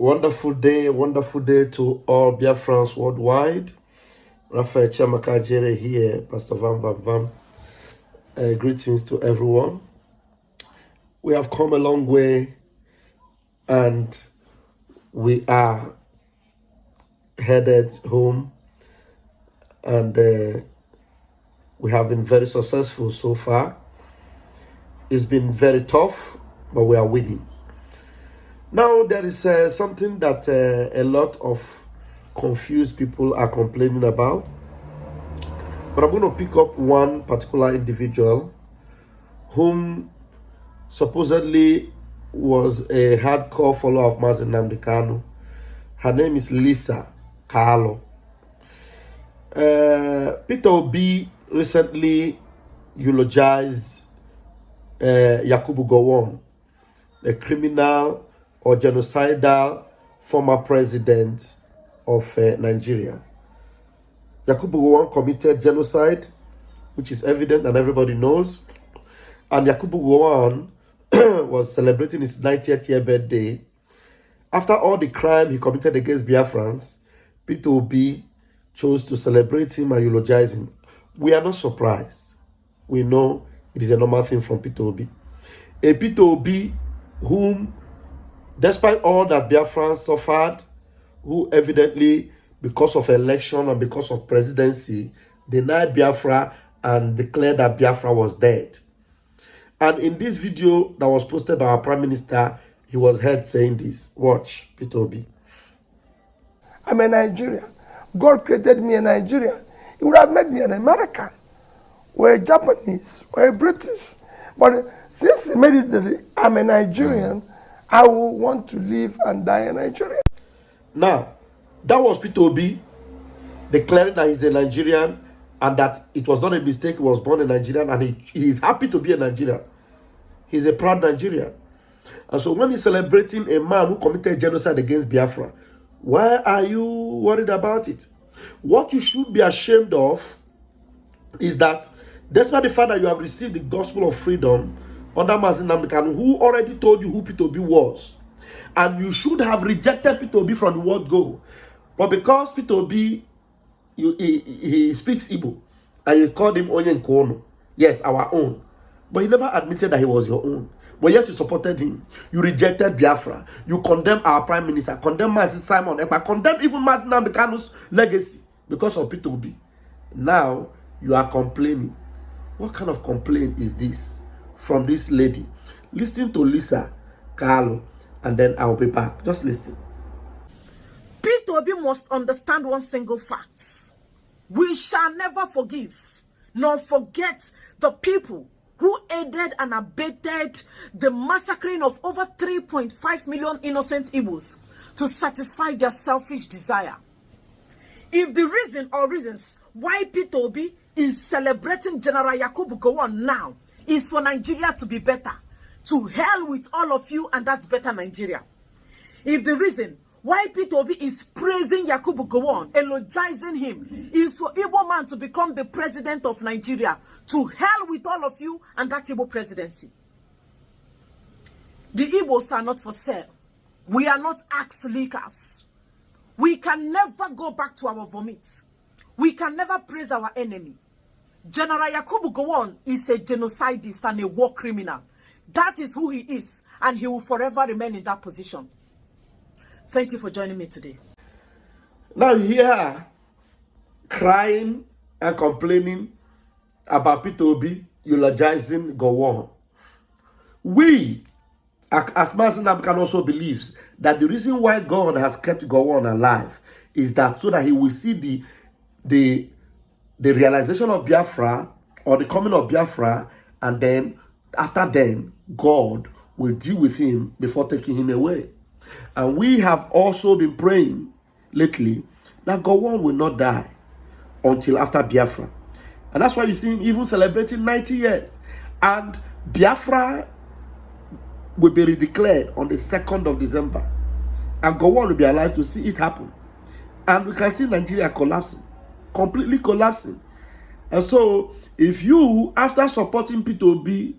Wonderful day to all Biafrans worldwide. Raphael Chiamakajere here, Pastor Van Van Van. Greetings to everyone. We have come a long way and we are headed home, and we have been very successful so far. It's been very tough, but we are winning. Now, there is something that a lot of confused people are complaining about. But I'm going to pick up one particular individual whom supposedly was a hardcore follower of Mazi Nnamdi Kanu. Her name is Lisa Kahalo. Peter Obi recently eulogized Yakubu Gowon, a criminal or genocidal former president of Nigeria. Yakubu Gowon committed genocide, which is evident and everybody knows. And Yakubu Gowon was celebrating his 90th year birthday. After all the crime he committed against Biafrans, Peter Obi chose to celebrate him and eulogize him. We are not surprised. We know it is a normal thing from Peter Obi. A Peter Obi whom, despite all that Biafrans suffered, who evidently, because of election and because of presidency, denied Biafra and declared that Biafra was dead. And in this video that was posted by our Prime Minister, he was heard saying this. Watch, Peter Obi. I'm a Nigerian. God created me a Nigerian. He would have made me an American, or a Japanese, or a British. But since he made it that I'm a Nigerian, I will want to live and die a Nigerian. Now, that was Peter Obi declaring that he's a Nigerian and that it was not a mistake, he was born a Nigerian, and he is happy to be a Nigerian. He's a proud Nigerian. And so when he's celebrating a man who committed genocide against Biafra, why are you worried about it? What you should be ashamed of is that despite the fact that you have received the gospel of freedom under Mazi Nnamdi Kanu, who already told you who Peter Obi was, and you should have rejected Peter Obi from the word go. But because Peter Obi, he speaks Igbo, and you called him Onye Nkono, yes, our own. But he never admitted that he was your own. But yet you supported him. You rejected Biafra. You condemned our Prime Minister, condemned Mazi Simon Ekpa, condemned even Mazi Nnamdi Kanu's legacy because of Peter Obi. Now you are complaining. What kind of complaint is this from this lady? Listen to Lisa Kahalo, and then I'll be back. Just listen. Peter Obi must understand one single fact. We shall never forgive nor forget the people who aided and abetted the massacring of over 3.5 million innocent Igbos to satisfy their selfish desire. If the reason or reasons why Peter Obi is celebrating General Yakubu Gowon now is for Nigeria to be better, to hell with all of you, and that's better Nigeria. If the reason why Peter Obi is praising Yakubu Gowon, eulogizing him, is for Igbo man to become the president of Nigeria, to hell with all of you and that Igbo presidency. The Igbos are not for sale. We are not axe lickers. We can never go back to our vomit. We can never praise our enemy. General Yakubu Gowon is a genocidist and a war criminal. That is who he is, and he will forever remain in that position. Thank you for joining me today. Now you hear her crying and complaining about Peter Obi eulogizing Gowon. We, as Mazi Nnamdi Kanu also believes that the reason why God has kept Gowon alive is that so that he will see the realization of Biafra, or the coming of Biafra, and then after then God will deal with him before taking him away. And we have also been praying lately that Gowon will not die until after Biafra. And that's why you see him even celebrating 90 years. And Biafra will be redeclared on the 2nd of December. And Gowon will be alive to see it happen. And we can see Nigeria collapsing, completely collapsing. And so, if you, after supporting Peter Obi,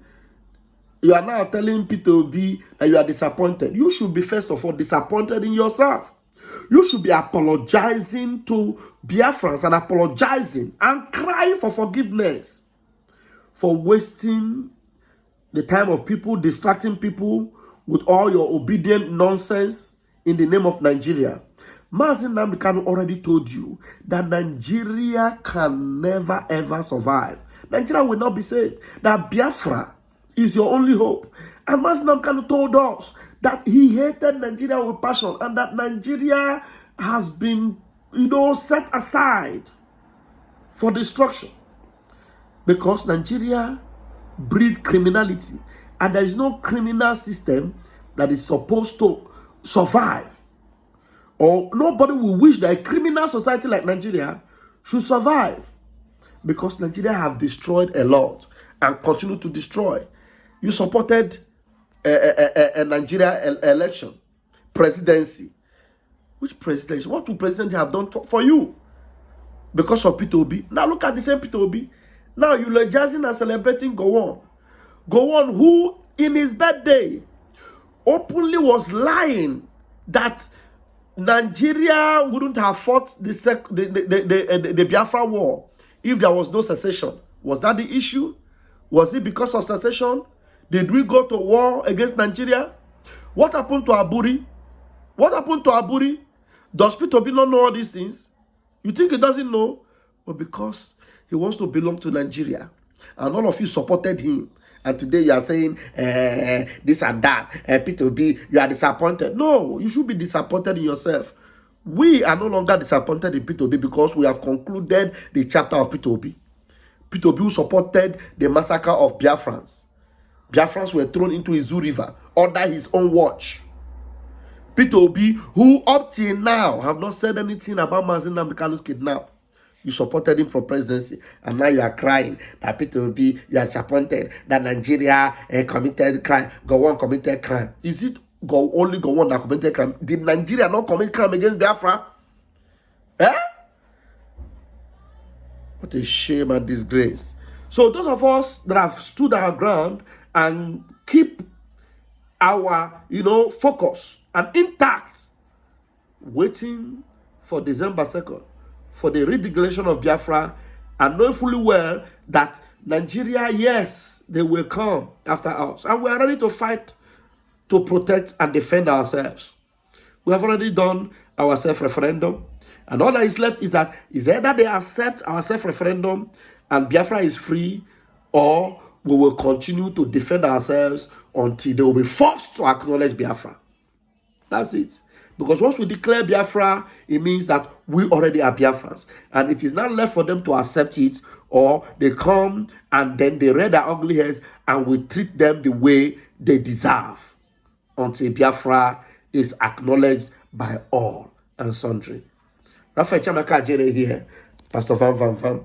You are now telling Peter Obi that you are disappointed. You should be, first of all, disappointed in yourself. You should be apologizing to Biafrans and apologizing and crying for forgiveness for wasting the time of people, distracting people with all your obedient nonsense in the name of Nigeria. Mazi Nnamdi Kanu already told you that Nigeria can never ever survive. Nigeria will not be saved. That Biafra is your only hope. And Mazi Nnamdi Kanu told us that he hated Nigeria with passion and that Nigeria has been, set aside for destruction because Nigeria breeds criminality and there is no criminal system that is supposed to survive. Or nobody will wish that a criminal society like Nigeria should survive because Nigeria have destroyed a lot and continue to destroy. You supported a Nigeria election, presidency. Which presidency? What will president have done for you? Because of Peter Obi. Now look at the same Peter Obi. Now you're eulogizing and celebrating Gowon. Gowon, who in his birthday openly was lying that Nigeria wouldn't have fought the Biafra war if there was no secession. Was that the issue? Was it because of secession? Did we go to war against Nigeria? What happened to Aburi? What happened to Aburi? Does Peter Obi not know all these things? You think he doesn't know? But because he wants to belong to Nigeria. And all of you supported him. And today you are saying this and that. Peter Obi, you are disappointed. No, you should be disappointed in yourself. We are no longer disappointed in Peter Obi because we have concluded the chapter of Peter Obi. Peter Obi supported the massacre of Biafrans. Biafrans were thrown into Izu River under his own watch. Peter Obi, who up till now have not said anything about Mazi Nnamdi Kanu's kidnap. You supported him for presidency, and now you are crying that Peter Obi, you are disappointed that Nigeria committed crime. Gowon committed crime. Is it only Gowon that committed crime? Did Nigeria not commit crime against Biafra? What a shame and disgrace. So those of us that have stood our ground and keep our, focus and intact, waiting for December 2nd, for the redeclaration of Biafra, and knowing fully well that Nigeria, yes, they will come after us. And we are ready to fight to protect and defend ourselves. We have already done our self-referendum. And all that is left is that is either they accept our self-referendum and Biafra is free, or we will continue to defend ourselves until they will be forced to acknowledge Biafra. That's it. Because once we declare Biafra, it means that we already are Biafrans. And it is not left for them to accept it, or they come and then they rear their ugly heads and we treat them the way they deserve until Biafra is acknowledged by all and sundry. Raphael Chamaka Jere here, Pastor Van.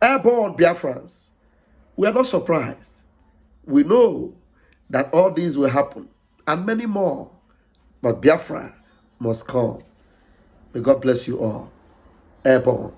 Airborne Biafrans, we are not surprised. We know that all these will happen and many more. But Biafra must come. May God bless you all. Airborne.